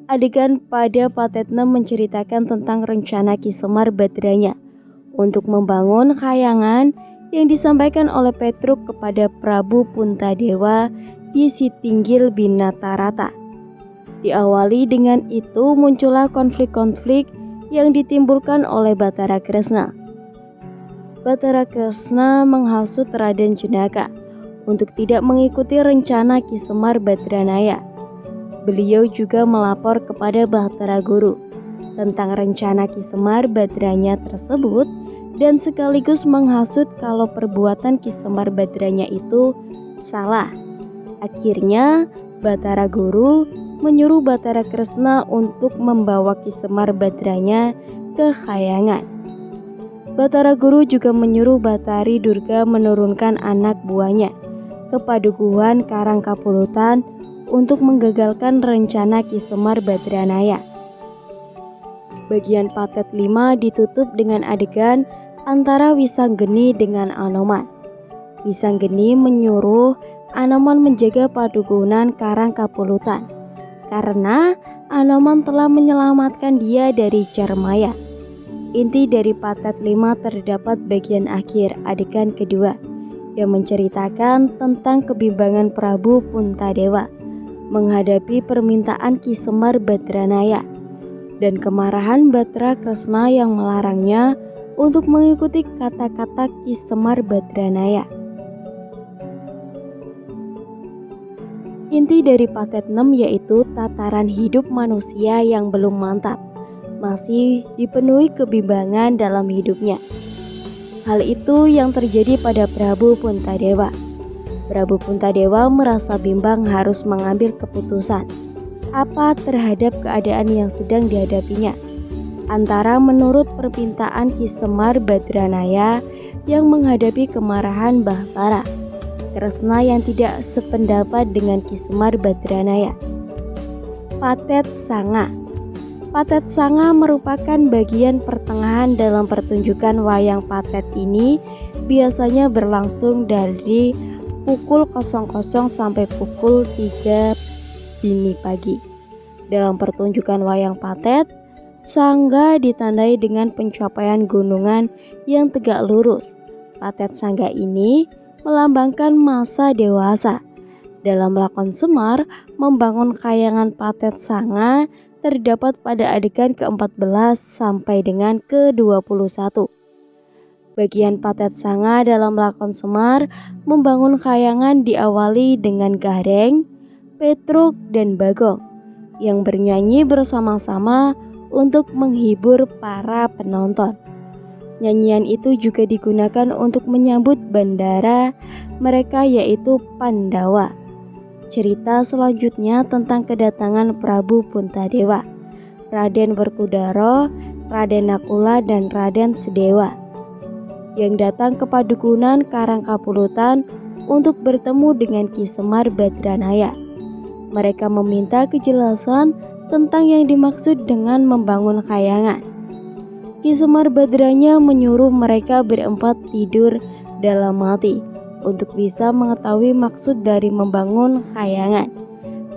adegan pada Patet 6 menceritakan tentang rencana Ki Semar Badranya untuk membangun khayangan yang disampaikan oleh Petruk kepada Prabu Puntadewa di Sitinggil Binatarata. Diawali dengan itu muncullah konflik-konflik yang ditimbulkan oleh Bathara Kresna. Bathara Kresna menghasut Raden Jenaka untuk tidak mengikuti rencana Ki Semar Badranaya. Beliau juga melapor kepada Bathara Guru tentang rencana Ki Semar Badranya tersebut dan sekaligus menghasut kalau perbuatan Ki Semar Badranya itu salah. Akhirnya Bathara Guru menyuruh Bathara Kresna untuk membawa Ki Semar Badranya ke khayangan. Bathara Guru juga menyuruh Bathari Durga menurunkan anak buahnya ke Padukuhan Karangkapulutan untuk menggagalkan rencana Ki Semar Badranaya. Bagian Patet 5 ditutup dengan adegan antara Wisanggeni dengan Anoman. Wisanggeni menyuruh Anoman menjaga Padukuhan Karangkapulutan karena Anoman telah menyelamatkan dia dari Jarmaya. Inti dari Patet 5 terdapat bagian akhir adegan kedua yang menceritakan tentang kebimbangan Prabu Puntadewa menghadapi permintaan Ki Semar Badranaya dan kemarahan Bathara Kresna yang melarangnya untuk mengikuti kata-kata Ki Semar Badranaya. Inti dari Patet 6 yaitu tataran hidup manusia yang belum mantap, masih dipenuhi kebimbangan dalam hidupnya. Hal itu yang terjadi pada Prabu Puntadewa. Prabu Puntadewa merasa bimbang harus mengambil keputusan apa terhadap keadaan yang sedang dihadapinya, antara menurut permintaan Ki Semar Badranaya yang menghadapi kemarahan Bathara Kresna yang tidak sependapat dengan Ki Semar Badranaya. Patet Sanga. Patet Sanga merupakan bagian pertengahan dalam pertunjukan wayang patet. Ini biasanya berlangsung dari pukul 00 sampai pukul 3 dini pagi. Dalam pertunjukan wayang Pathet, Sangga ditandai dengan pencapaian gunungan yang tegak lurus. Pathet Sangga ini melambangkan masa dewasa. Dalam lakon Semar, membangun kayangan Pathet Sanga terdapat pada adegan ke-14 sampai dengan ke-21. Bagian Pathet Sanga dalam lakon Semar membangun kayangan diawali dengan Gareng, Petruk, dan Bagong yang bernyanyi bersama-sama untuk menghibur para penonton. Nyanyian itu juga digunakan untuk menyambut bandara mereka, yaitu Pandawa. Cerita selanjutnya tentang kedatangan Prabu Puntadewa, Raden Werkudara, Raden Nakula, dan Raden Sedewa yang datang ke Padukunan Karangkapulutan untuk bertemu dengan Ki Semar Badranaya. Mereka meminta kejelasan tentang yang dimaksud dengan membangun kayangan. Ki Semar Badranya menyuruh mereka berempat tidur dalam hati untuk bisa mengetahui maksud dari membangun kayangan.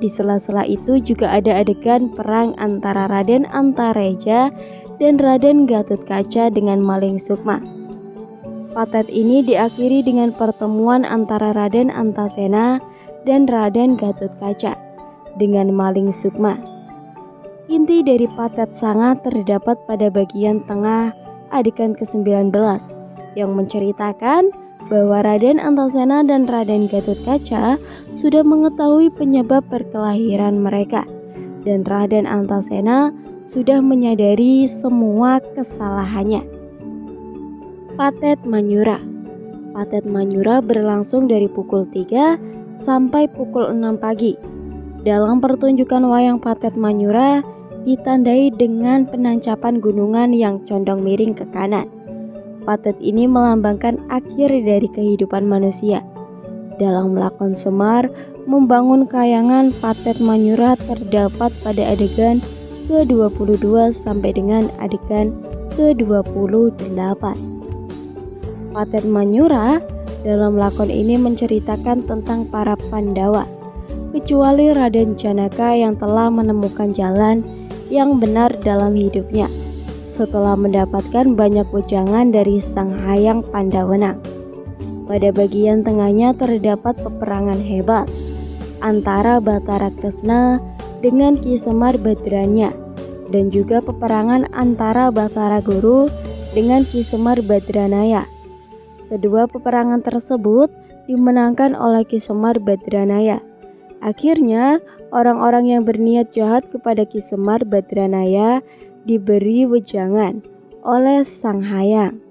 Di sela-sela itu juga ada adegan perang antara Raden Antareja dan Raden Gatotkaca dengan Maling Sukma. Pathet ini diakhiri dengan pertemuan antara Raden Antasena dan Raden Gatotkaca dengan Maling Sukma. Inti dari Pathet Sanga terdapat pada bagian tengah adegan ke-19 yang menceritakan bahwa Raden Antasena dan Raden Gatotkaca sudah mengetahui penyebab perkelahian mereka, dan Raden Antasena sudah menyadari semua kesalahannya. Pathet Manyura. Pathet Manyura berlangsung dari pukul 3 sampai pukul 6 pagi. Dalam pertunjukan wayang Pathet Manyura ditandai dengan penancapan gunungan yang condong miring ke kanan. Pathet ini melambangkan akhir dari kehidupan manusia. Dalam lakon Semar, membangun kayangan Pathet Manyura terdapat pada adegan ke-22 sampai dengan adegan ke-28. Pathet Manyura dalam lakon ini menceritakan tentang para Pandawa, kecuali Raden Janaka yang telah menemukan jalan yang benar dalam hidupnya setelah mendapatkan banyak wejangan dari Sang Hyang Pandawenang. Pada bagian tengahnya terdapat peperangan hebat antara Batara Kresna dengan Ki Semar Badranya, dan juga peperangan antara Batara Guru dengan Ki Semar Badranaya. Kedua peperangan tersebut dimenangkan oleh Ki Semar Badranaya. Akhirnya, orang-orang yang berniat jahat kepada Ki Semar Badranaya diberi wejangan oleh Sang Hyang.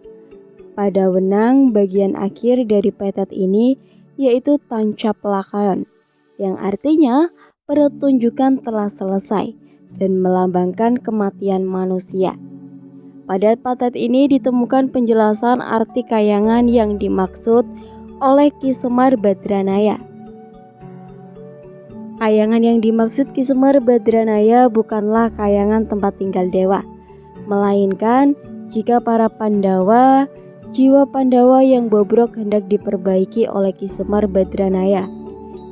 Pada wenang bagian akhir dari Pathet ini yaitu Tancap Lakon, yang artinya pertunjukan telah selesai dan melambangkan kematian manusia. Pada Pathet ini ditemukan penjelasan arti kayangan yang dimaksud oleh Ki Semar Badranaya. Kayangan yang dimaksud Ki Semar Badranaya bukanlah kayangan tempat tinggal dewa, melainkan jika para Pandawa, jiwa Pandawa yang bobrok hendak diperbaiki oleh Ki Semar Badranaya.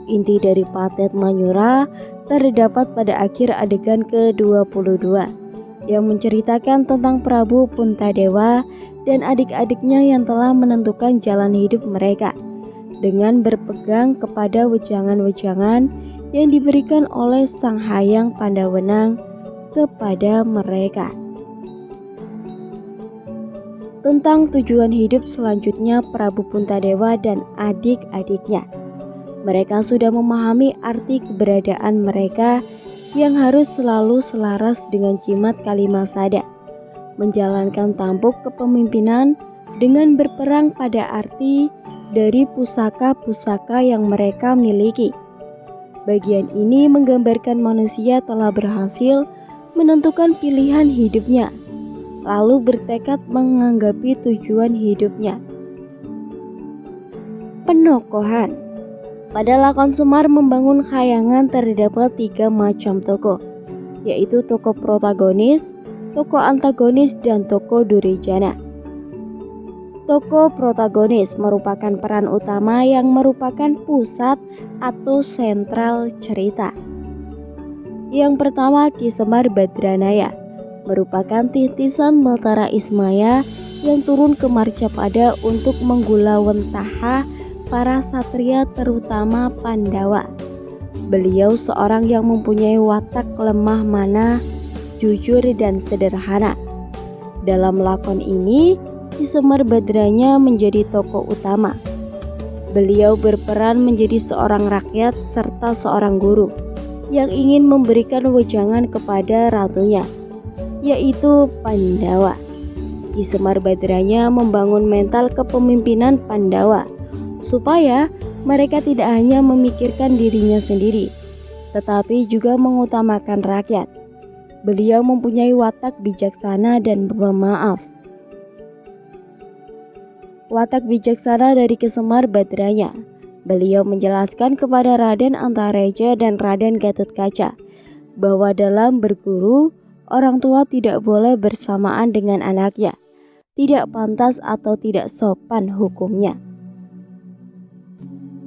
Inti dari Pathet Manyura terdapat pada akhir adegan ke-22 yang menceritakan tentang Prabu Puntadewa dan adik-adiknya yang telah menentukan jalan hidup mereka dengan berpegang kepada wejangan-wejangan yang diberikan oleh Sang Hyang Pandawenang kepada mereka. Tentang tujuan hidup selanjutnya Prabu Puntadewa dan adik-adiknya. Mereka sudah memahami arti keberadaan mereka yang harus selalu selaras dengan jimat Kalimasada, menjalankan tampuk kepemimpinan dengan berperang pada arti dari pusaka-pusaka yang mereka miliki. Bagian ini menggambarkan manusia telah berhasil menentukan pilihan hidupnya, lalu bertekad menganggapi tujuan hidupnya. Penokohan. Pada lakon Semar membangun kayangan terdapat 3 macam tokoh, yaitu tokoh protagonis, tokoh antagonis, dan tokoh Duryodhana. Tokoh protagonis merupakan peran utama yang merupakan pusat atau sentral cerita. Yang pertama, Ki Semar Badranaya merupakan titisan Batara Ismaya yang turun ke Marcapada untuk menggulawentaha para satria terutama Pandawa. Beliau seorang yang mempunyai watak lemah mana, jujur dan sederhana. Dalam lakon ini, Ki Semar Badranya menjadi tokoh utama. Beliau berperan menjadi seorang rakyat serta seorang guru yang ingin memberikan wejangan kepada ratunya, yaitu Pandawa. Ki Semar Badranya membangun mental kepemimpinan Pandawa supaya mereka tidak hanya memikirkan dirinya sendiri, tetapi juga mengutamakan rakyat. Beliau mempunyai watak bijaksana dan pemaaf. Watak bijaksana dari Ki Semar Badranya. Beliau menjelaskan kepada Raden Antareja dan Raden Gatotkaca bahwa dalam berguru, orang tua tidak boleh bersamaan dengan anaknya. Tidak pantas atau tidak sopan hukumnya.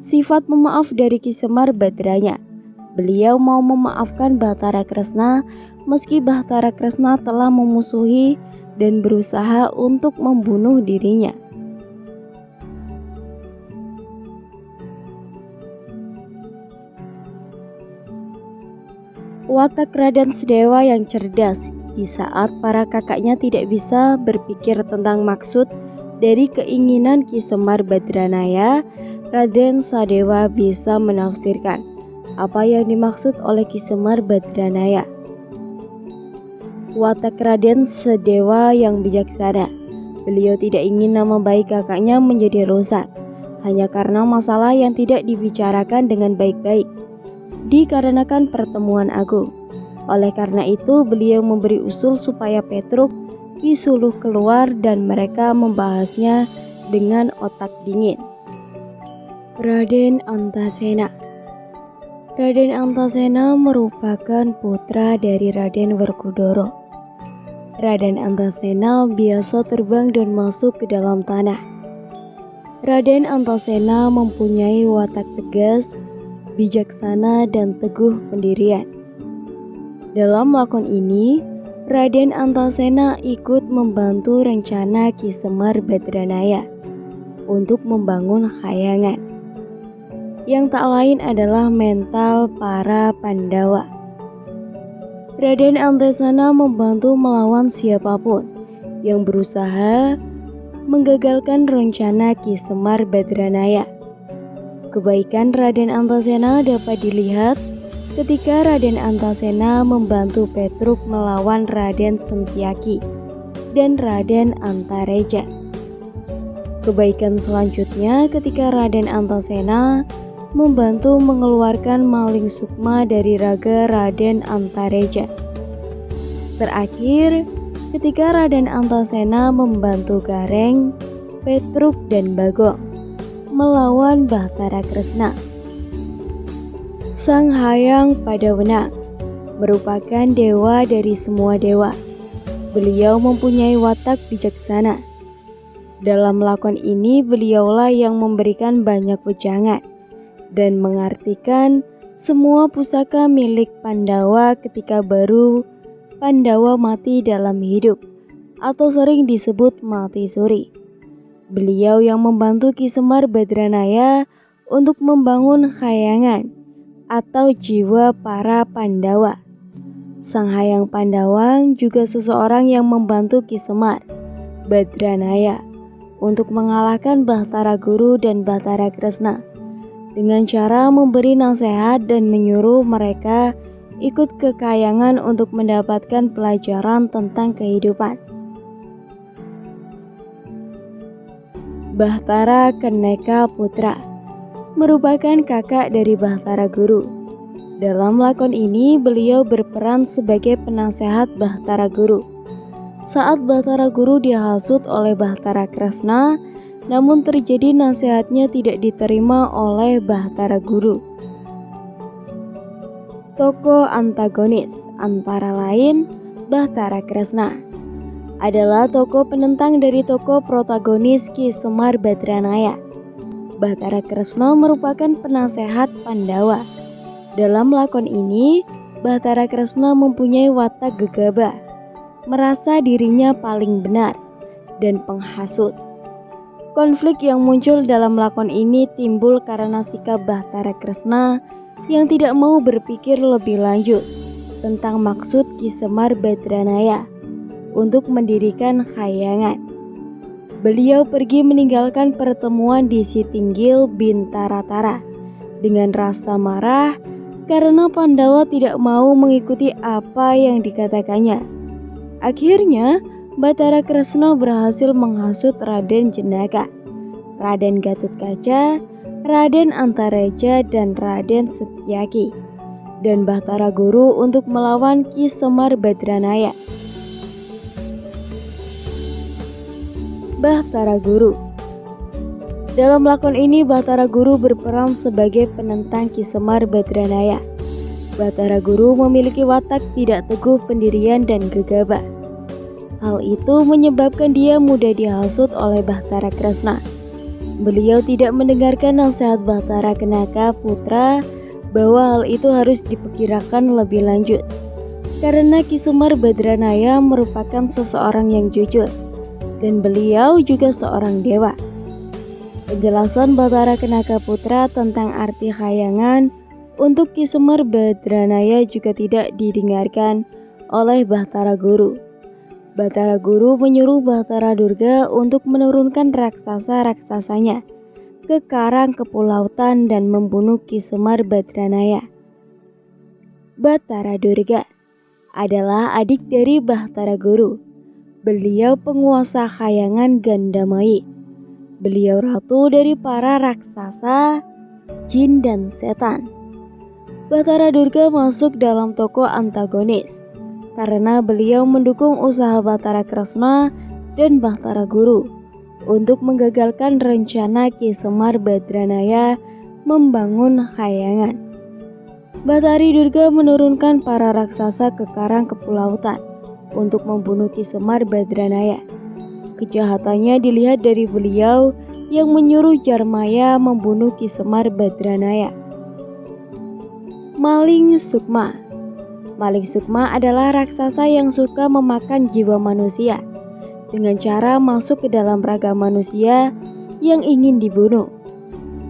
Sifat pemaaf dari Ki Semar Badranya. Beliau mau memaafkan Bathara Kresna meski Bathara Kresna telah memusuhi dan berusaha untuk membunuh dirinya. Watak Raden Sedewa yang cerdas di saat para kakaknya tidak bisa berpikir tentang maksud dari keinginan Ki Semar Badranaya, Raden Sadewa bisa menafsirkan apa yang dimaksud oleh Ki Semar Badranaya. Watak Raden Sedewa yang bijaksana. Beliau tidak ingin nama baik kakaknya menjadi rusak hanya karena masalah yang tidak dibicarakan dengan baik-baik dikarenakan pertemuan agung. Oleh karena itu, beliau memberi usul supaya Petruk disuluh keluar dan mereka membahasnya dengan otak dingin. Raden Antasena. Raden Antasena merupakan putra dari Raden Werkudara. Raden Antasena biasa terbang dan masuk ke dalam tanah. Raden Antasena mempunyai watak tegas, bijaksana dan teguh pendirian. Dalam lakon ini, Raden Antasena ikut membantu rencana Ki Semar Badranaya untuk membangun khayangan. Yang tak lain adalah mental para Pandawa. Raden Antasena membantu melawan siapapun yang berusaha menggagalkan rencana Ki Semar Badranaya. Kebaikan Raden Antasena dapat dilihat ketika Raden Antasena membantu Petruk melawan Raden Sentiaki dan Raden Antareja. Kebaikan selanjutnya ketika Raden Antasena membantu mengeluarkan maling sukma dari raga Raden Antareja. Terakhir, ketika Raden Antasena membantu Gareng, Petruk dan Bagong melawan Bathara Kresna. Sang Hyang Padawenang merupakan dewa dari semua dewa. Beliau mempunyai watak bijaksana. Dalam lakon ini beliaulah yang memberikan banyak wejangan dan mengartikan semua pusaka milik Pandawa ketika baru Pandawa mati dalam hidup atau sering disebut mati suri. Beliau yang membantu Ki Semar Badranaya untuk membangun khayangan atau jiwa para Pandawa. Sang Hyang Pandawang juga seseorang yang membantu Ki Semar Badranaya untuk mengalahkan Bathara Guru dan Bathara Kresna dengan cara memberi nasihat dan menyuruh mereka ikut ke khayangan untuk mendapatkan pelajaran tentang kehidupan. Bahtara Keneka Putra merupakan kakak dari Bathara Guru. Dalam lakon ini beliau berperan sebagai penasehat Bathara Guru. Saat Bathara Guru dihasut oleh Bathara Kresna, namun terjadi nasihatnya tidak diterima oleh Bathara Guru. Tokoh antagonis antara lain Bathara Kresna. adalah tokoh penentang dari tokoh protagonis Ki Semar Badranaya. Bahtara Kresna merupakan penasehat Pandawa. Dalam lakon ini, Bahtara Kresna mempunyai watak gegabah, merasa dirinya paling benar, dan penghasut. Konflik yang muncul dalam lakon ini timbul karena sikap Bahtara Kresna yang tidak mau berpikir lebih lanjut tentang maksud Ki Semar Badranaya untuk mendirikan Khayangan. Beliau pergi meninggalkan pertemuan di Sitinggil Bintara dengan rasa marah karena Pandawa tidak mau mengikuti apa yang dikatakannya. Akhirnya, Bahtara Kresna berhasil menghasut Raden Jenaka, Raden Gatotkaca, Raden Antareja, dan Raden Setyaki, dan Bahtara Guru untuk melawan Ki Semar Badranaya. Bahtara Guru. Dalam lakon ini Bahtara Guru berperan sebagai penentang Ki Semar Badranaya. Bahtara Guru memiliki watak tidak teguh pendirian dan gegabah. Hal itu menyebabkan dia mudah dihasut oleh Bahtara Kresna. Beliau tidak mendengarkan nasihat Bahtara Kenaka Putra bahwa hal itu harus diperkirakan lebih lanjut, karena Ki Semar Badranaya merupakan seseorang yang jujur, dan beliau juga seorang dewa. Penjelasan Bahtara Kenaka Putra tentang arti Khayangan untuk Ki Semar Badranaya juga tidak didengarkan oleh Bahtara Guru. Bahtara Guru menyuruh Bahtara Durga untuk menurunkan raksasa-raksasanya ke karang kepulauan dan membunuh Ki Semar Badranaya. Bahtara Durga adalah adik dari Bahtara Guru. Beliau penguasa Khayangan Gandamai. Beliau ratu dari para raksasa, jin, dan setan. Bahtara Durga masuk dalam tokoh antagonis karena beliau mendukung usaha Bahtara Kresna dan Bahtara Guru untuk menggagalkan rencana Ki Semar Badranaya membangun Khayangan. Bahtari Durga menurunkan para raksasa ke karang kepulauan untuk membunuh Ki Semar Badranaya. Kejahatannya dilihat dari beliau yang menyuruh Jarmaya membunuh Ki Semar Badranaya. Maling Sukma. Maling Sukma adalah raksasa yang suka memakan jiwa manusia dengan cara masuk ke dalam raga manusia yang ingin dibunuh.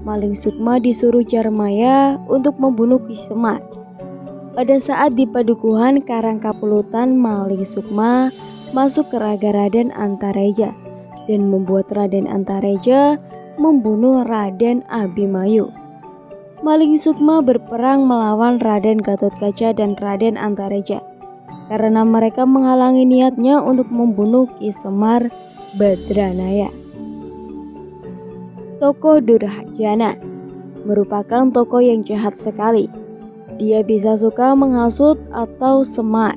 Maling Sukma disuruh Jarmaya untuk membunuh Ki Semar. Pada saat di padukuhan Karangkapulutan, Maling Sukma masuk ke raga Raden Antareja dan membuat Raden Antareja membunuh Raden Abimanyu. Maling Sukma berperang melawan Raden Gatotkaca dan Raden Antareja karena mereka menghalangi niatnya untuk membunuh Ki Semar Badranaya. Tokoh Durhajana merupakan tokoh yang jahat sekali. Dia bisa suka menghasut atau semar.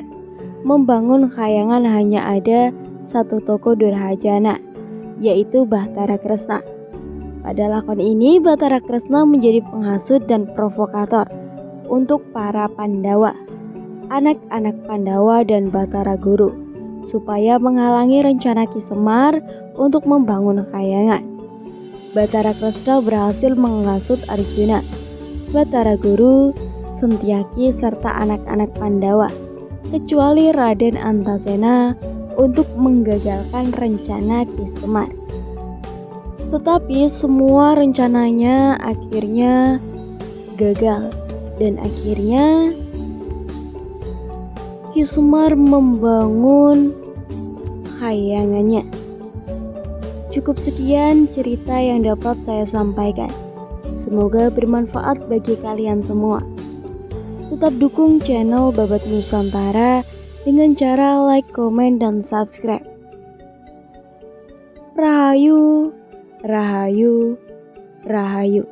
Membangun Khayangan hanya ada satu tokoh Durhajana, yaitu Bahtara Kresna. Pada lakon ini Bahtara Kresna menjadi penghasut dan provokator untuk para Pandawa, anak-anak Pandawa dan Bahtara Guru, supaya menghalangi rencana Ki Semar untuk membangun Khayangan. Bahtara Kresna berhasil menghasut Arjuna, Bahtara Guru, Setyaki, serta anak-anak Pandawa, kecuali Raden Antasena, untuk menggagalkan rencana Ki Semar. Tetapi semua rencananya akhirnya gagal, dan akhirnya Ki Semar membangun Khayangannya. Cukup sekian cerita yang dapat saya sampaikan. Semoga bermanfaat bagi kalian semua. Tetap dukung channel Babat Nusantara dengan cara like, komen, dan subscribe. Rahayu, Rahayu, Rahayu.